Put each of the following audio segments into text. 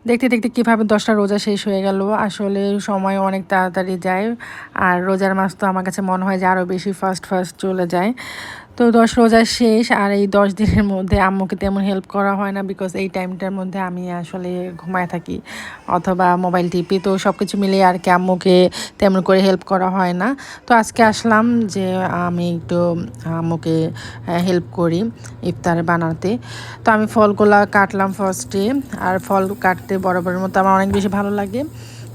দেখতে দেখতে কীভাবে 10টা রোজা শেষ হয়ে গেল। আসলে সময় অনেক তাড়াতাড়ি যায়। আর রোজার মাস তো আমার কাছে মনে হয় যে আরও বেশি ফাস্ট ফাস্ট চলে যায়। তো 10 রোজা শেষ, আর এই 10 দিনের মধ্যে আম্মুকে তেমন হেল্প করা হয় না, বিকজ এই টাইমটার মধ্যে আমি আসলে ঘুমায় থাকি অথবা মোবাইল টিপি। তো সব কিছু মিলিয়ে আর কি আম্মুকে তেমন করে হেল্প করা হয় না। তো আজকে আসলাম যে আমি একটু আম্মুকে হেল্প করি ইফতার বানাতে। তো আমি ফলগুলা কাটলাম ফার্স্টে, আর ফল কাটতে বরাবরের মতো আমার অনেক বেশি ভালো লাগে।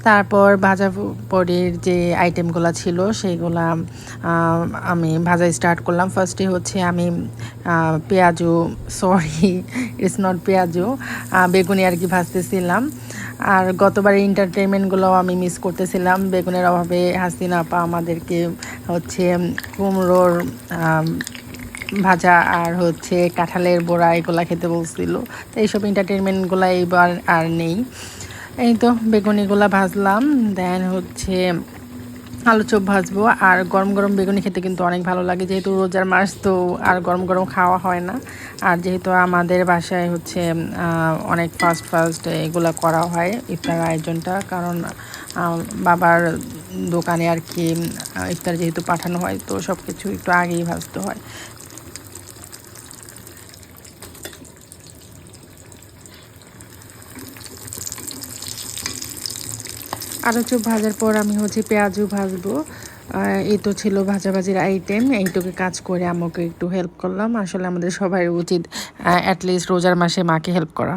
তারপর ভাজা পরের যে আইটেমগুলো ছিল সেইগুলা আমি ভাজা স্টার্ট করলাম। ফার্স্টে হচ্ছে আমি পেঁয়াজু, সরি ইটস নট পেঁয়াজু, বেগুনি আর কি ভাজতেছিলাম। আর গতবারের এন্টারটেনমেন্টগুলোও আমি মিস করতেছিলাম। বেগুনের অভাবে হাসিনা আপা আমাদেরকে হচ্ছে কুমড়োর ভাজা আর হচ্ছে কাঁঠালের বড়া এগুলা খেতে বলছিল। তো এইসব এন্টারটেনমেন্টগুলো এইবার আর নেই। এই তো বেগুনিগুলা ভাজলাম, দেন হচ্ছে আলু চপ ভাজবো। আর গরম গরম বেগুনি খেতে কিন্তু অনেক ভালো লাগে, যেহেতু রোজার মাস তো আর গরম গরম খাওয়া হয় না। আর যেহেতু আমাদের বাসায় হচ্ছে অনেক ফাস্ট ফাস্ট এগুলো করা হয় ইফতার আয়োজনটা, কারণ বাবার দোকানে আর কি ইফতার যেহেতু পাঠানো হয়, তো সব কিছু একটু আগেই ভাজতে হয়। আলু চপ ভাজার পর আমি হচ্ছে পেঁয়াজও ভাজবো। এই তো ছিল ভাজাভাজির আইটেম। এইটুকু কাজ করে আমাকে একটু হেল্প করলাম। আসলে আমাদের সবাই উচিত অ্যাটলিস্ট রোজার মাসে মাকে হেল্প করা।